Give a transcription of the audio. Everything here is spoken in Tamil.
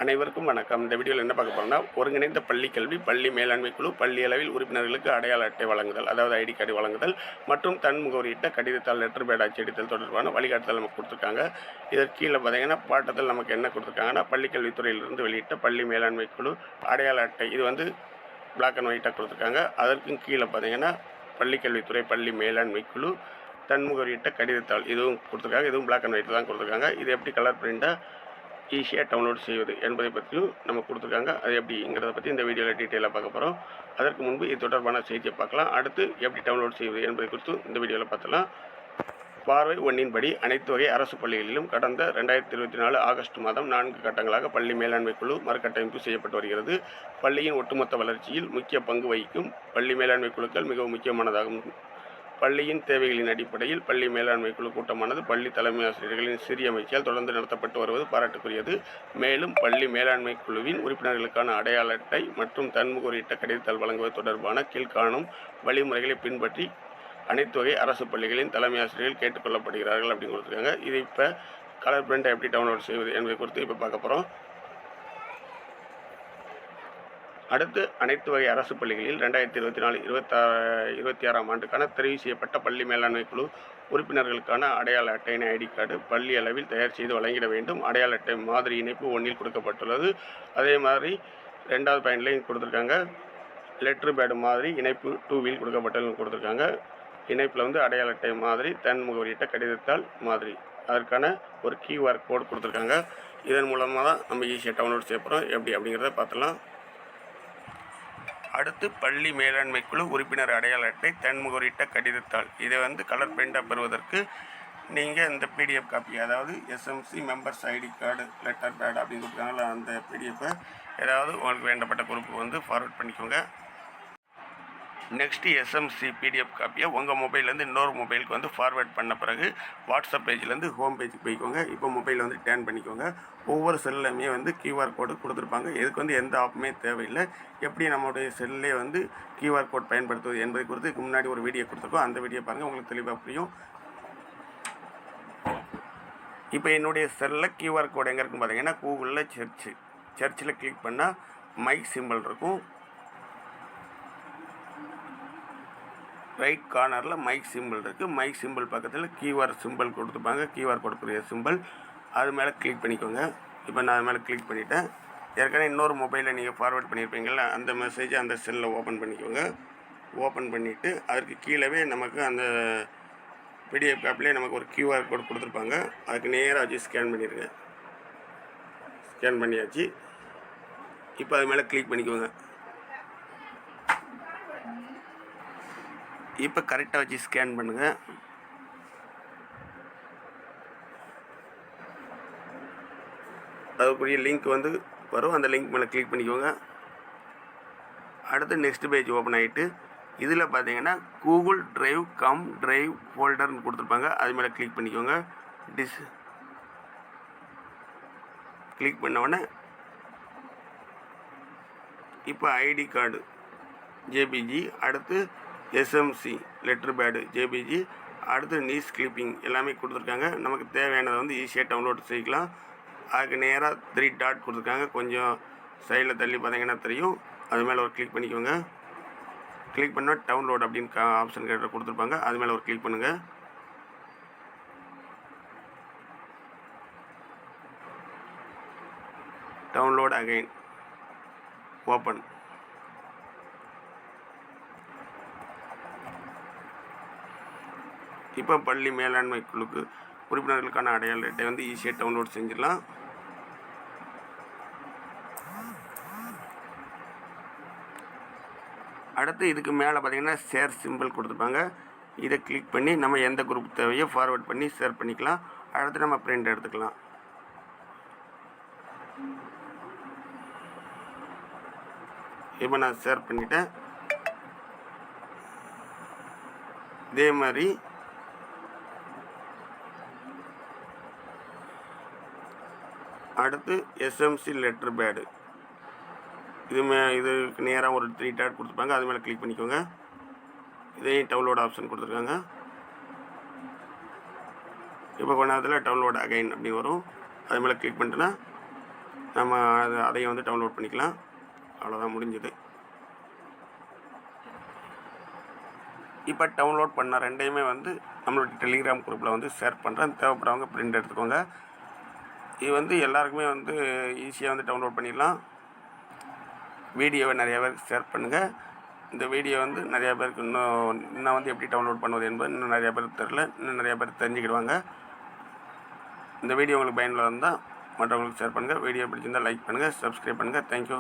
அனைவருக்கும் வணக்கம். இந்த வீடியோவில் என்ன பார்க்க போறோம்னா, ஒருங்கிணைந்த பள்ளி கல்வி, பள்ளி மேலாண்மை குழு, பள்ளி அளவில் உறுப்பினர்களுக்கு அடையாள அட்டை வழங்குதல், அதாவது ஐடி கார்டு வழங்குதல் மற்றும் தன் முகவரியிட்ட கடிதத்தால் லெட்டர் பேட் அச்சடித்தல் தொடர்பான வழிகாட்டுதல் நமக்கு கொடுத்துருக்காங்க. இதற்கு கீழே பார்த்தீங்கன்னா, பாட்டத்தில் நமக்கு என்ன கொடுத்துருக்காங்கன்னா, பள்ளிக்கல்வித்துறையிலிருந்து வெளியிட்ட பள்ளி மேலாண்மை குழு அடையாள அட்டை, இது வந்து பிளாக் அண்ட் ஒயிட்டாக கொடுத்துருக்காங்க. அதற்கும் கீழே பார்த்தீங்கன்னா, பள்ளிக்கல்வித்துறை பள்ளி மேலாண்மை குழு தன்முகவரியிட்ட கடிதத்தால் இதுவும் கொடுத்துருக்காங்க. இதுவும் பிளாக் அண்ட் ஒயிட் தான் கொடுத்துருக்காங்க. இது எப்படி கலர் பிரிண்டாக ஈஸியாக டவுன்லோட் செய்வது என்பதை பற்றியும் நம்ம கொடுத்துருக்காங்க. அது எப்படிங்கிறத பற்றி இந்த வீடியோவில் டீட்டெயிலாக பார்க்க போகிறோம். அதற்கு முன்பு இது தொடர்பான செய்தியை பார்க்கலாம். அடுத்து எப்படி டவுன்லோட் செய்வது என்பதை குறித்து இந்த வீடியோவில் பார்த்தலாம். பார்வை 1 படி அனைத்து வகை அரசு பள்ளிகளிலும் கடந்த 2024 ஆகஸ்ட் மாதம் 4 கட்டங்களாக பள்ளி மேலாண்மை குழு மறுகட்டமைப்பு செய்யப்பட்டு வருகிறது. பள்ளியின் ஒட்டுமொத்த வளர்ச்சியில் முக்கிய பங்கு வகிக்கும் பள்ளி மேலாண்மை குழுக்கள் மிகவும் முக்கியமானதாகும். பள்ளியின் தேவைகளின் அடிப்படையில் பள்ளி மேலாண்மை குழு கூட்டமானது பள்ளி தலைமை ஆசிரியர்களின் சிறிய முயற்சியால் தொடர்ந்து நடத்தப்பட்டு வருவது பாராட்டுக்குரியது. மேலும் பள்ளி மேலாண்மை குழுவின் உறுப்பினர்களுக்கான அடையாள அட்டை மற்றும் தன்முகவரியிட்ட கடிதத்தால் வழங்குவது தொடர்பான கீழ்காணும் வழிமுறைகளை பின்பற்றி அனைத்து வகை அரசு பள்ளிகளின் தலைமை ஆசிரியர்கள் கேட்டுக்கொள்ளப்படுகிறார்கள் அப்படின்னு கொடுத்துருக்காங்க. இது இப்போ கலர் பிரிண்டை எப்படி டவுன்லோட் செய்வது என்பதை குறித்து இப்போ பார்க்க போகிறோம். அடுத்து அனைத்து வகை அரசு பள்ளிகளில் 2024-26ஆம் ஆண்டுக்கான தெரிவு செய்யப்பட்ட பள்ளி மேலாண்மை குழு உறுப்பினர்களுக்கான அடையாள அட்டையின் ஐடி கார்டு பள்ளி அளவில் தயார் செய்து வழங்கிட வேண்டும். அடையாள அட்டை மாதிரி இணைப்பு 1 கொடுக்கப்பட்டுள்ளது. அதே மாதிரி 2வது பாயிண்ட்லையும் கொடுத்துருக்காங்க. லெட்ரு பேடு மாதிரி இணைப்பு 2 கொடுக்கப்பட்டுள்ளது. இணைப்பில் வந்து அடையாள அட்டை மாதிரி தன் முகவரியிட்ட கடிதத்தால் மாதிரி அதற்கான ஒரு QR கோட் கொடுத்துருக்காங்க. இதன் மூலமாக தான் நம்ம ஈஸியாக டவுன்லோட் செய்ய போகிறோம். எப்படி அப்படிங்கிறத பார்த்துலாம். அடுத்து பள்ளி மேலாண்மை குழு உறுப்பினர் அடையாள அட்டை தன்முகவரியிட்ட கடிதத்தால் இதை வந்து கலர் பிரிண்டாக பெறுவதற்கு நீங்கள் இந்த பிடிஎஃப் காப்பி, அதாவது SMC members ID card letter pad அப்படின்னு கொடுத்தாங்களா, அந்த பிடிஎஃப்பை ஏதாவது உங்களுக்கு வேண்டப்பட்ட குரூப்புக்கு வந்து ஃபார்வர்ட் பண்ணிக்கோங்க. நெக்ஸ்ட்டு எஸ்எம்சி பிடிஎஃப் காப்பியை உங்கள் மொபைல்லேருந்து இன்னொரு மொபைலுக்கு வந்து ஃபார்வேர்ட் பண்ண பிறகு வாட்ஸ்அப் பேஜ்லேருந்து ஹோம் பேஜுக்கு போய்க்கோங்க. இப்போ மொபைலில் வந்து டேர்ன் பண்ணிக்கோங்க. ஒவ்வொரு செல்லுமே வந்து QR கோடு கொடுத்துருப்பாங்க. இதுக்கு வந்து எந்த ஆப்புமே தேவையில்லை. எப்படி நம்மளுடைய செல்லே வந்து QR கோட் பயன்படுத்துவது என்பதை குறித்து இதுக்கு முன்னாடி ஒரு வீடியோ கொடுத்துருக்கோம். அந்த வீடியோ பாருங்கள், உங்களுக்கு தெளிவாக புரியும். இப்போ என்னுடைய செல்லில் QR கோடு எங்கே இருக்குன்னு பார்த்தீங்கன்னா, கூகுளில் சர்ச்சில் கிளிக் பண்ணால் மைக் சிம்பிள் இருக்கும். ரைட் கார்னரில் மைக் சிம்பிள் இருக்குது. மைக் சிம்பிள் பக்கத்தில் QR சிம்பிள் கொடுத்துருப்பாங்க. QR கொடுக்குற சிம்பிள் அது மேலே கிளிக் பண்ணிக்கோங்க. இப்போ நான் அது மேலே கிளிக் பண்ணிவிட்டேன். ஏற்கனவே இன்னொரு மொபைலில் நீங்கள் ஃபார்வேர்ட் பண்ணியிருப்பீங்களா, அந்த மெசேஜை அந்த செல்லில் ஓப்பன் பண்ணிக்கோங்க. ஓப்பன் பண்ணிவிட்டு அதற்கு கீழே நமக்கு அந்த பிடிஎஃப் காப்பிலே நமக்கு ஒரு QR கோட் கொடுத்துருப்பாங்க. அதுக்கு நேராக வச்சு ஸ்கேன் பண்ணிடுங்க. ஸ்கேன் பண்ணியாச்சு. இப்போ அது மேலே கிளிக் பண்ணிக்கோங்க. இப்போ கரெக்டாக வச்சு ஸ்கேன் பண்ணுங்கள். அதுக்குரிய லிங்க் வந்து வரும். அந்த லிங்க் மேலே கிளிக் பண்ணிக்கோங்க. அடுத்து நெக்ஸ்ட் பேஜ் ஓப்பன் ஆகிட்டு இதில் பார்த்தீங்கன்னா கூகுள் டிரைவ் ஃபோல்டர்னு கொடுத்துருப்பாங்க. அது மேலே கிளிக் பண்ணிக்கோங்க. கிளிக் பண்ண உடனே இப்போ ஐடி கார்டு ஜேபிஜி, அடுத்து எஸ்எம்சி லெட்ரு பேடு ஜேபிஜி, அடுத்து நியூஸ் கிளிப்பிங் எல்லாமே கொடுத்துருக்காங்க. நமக்கு தேவையானதை வந்து ஈஸியாக டவுன்லோட் செய்யலாம். அதுக்கு நேராக 3 டாட் கொடுத்துருக்காங்க. கொஞ்சம் சைடில் தள்ளி பார்த்தீங்கன்னா தெரியும். அது மேலே ஒரு கிளிக் பண்ணிக்கோங்க. கிளிக் பண்ணால் டவுன்லோட் அப்படின்னு ஆப்ஷன் கேட்ட கொடுத்துருப்பாங்க. அது மேலே ஒரு கிளிக் பண்ணுங்கள். Download again, open. இப்போ பள்ளி மேலாண்மை குழுக்கு உறுப்பினர்களுக்கான அடையாள அட்டை வந்து ஈஸியாக டவுன்லோட் செஞ்சிடலாம். அடுத்து இதுக்கு மேலே பார்த்தீங்கன்னா ஷேர் சிம்பிள் கொடுத்துருப்பாங்க. இதை கிளிக் பண்ணி நம்ம எந்த குரூப் தேவையோ ஃபார்வர்ட் பண்ணி ஷேர் பண்ணிக்கலாம். அடுத்து நம்ம பிரிண்ட் எடுத்துக்கலாம். இப்போ நான் ஷேர் பண்ணிட்டேன். இதே மாதிரி அடுத்து எஸ்எம்சி லெட்ரு பேடு இதுக்கு நேராக ஒரு 3 டாட் கொடுத்துருப்பாங்க. அது மேலே கிளிக் பண்ணிக்கோங்க. இதையும் டவுன்லோட் ஆப்ஷன் கொடுத்துருக்காங்க. இப்போ கொஞ்ச நேரத்தில் டவுன்லோட் அகைன் அப்படி வரும். அது மேலே கிளிக் பண்ணிட்டேன்னா நம்ம அதையும் வந்து டவுன்லோட் பண்ணிக்கலாம். அவ்வளோதான், முடிஞ்சுது. இப்போ டவுன்லோட் பண்ண ரெண்டையுமே வந்து நம்மளுடைய டெலிகிராம் குரூப்பில் வந்து ஷேர் பண்ணுறேன். தேவைப்படுறவங்க பிரிண்ட் எடுத்துக்கோங்க. இது வந்து எல்லாருக்குமே வந்து ஈஸியாக வந்து டவுன்லோட் பண்ணிடலாம். வீடியோவை நிறையா பேருக்கு ஷேர் பண்ணுங்கள். இந்த வீடியோ வந்து நிறையா பேருக்கு இன்னும் வந்து எப்படி டவுன்லோட் பண்ணுவது என்பது இன்னும் நிறையா பேருக்கு தெரில. இன்னும் நிறையா பேர் தெரிஞ்சுக்கிடுவாங்க. இந்த வீடியோ உங்களுக்கு பயனுள்ளதாக இருந்தால் மற்றவங்களுக்கு ஷேர் பண்ணுங்கள். வீடியோ பிடிச்சிருந்தால் லைக் பண்ணுங்கள், சப்ஸ்கிரைப் பண்ணுங்கள். தேங்க்யூ.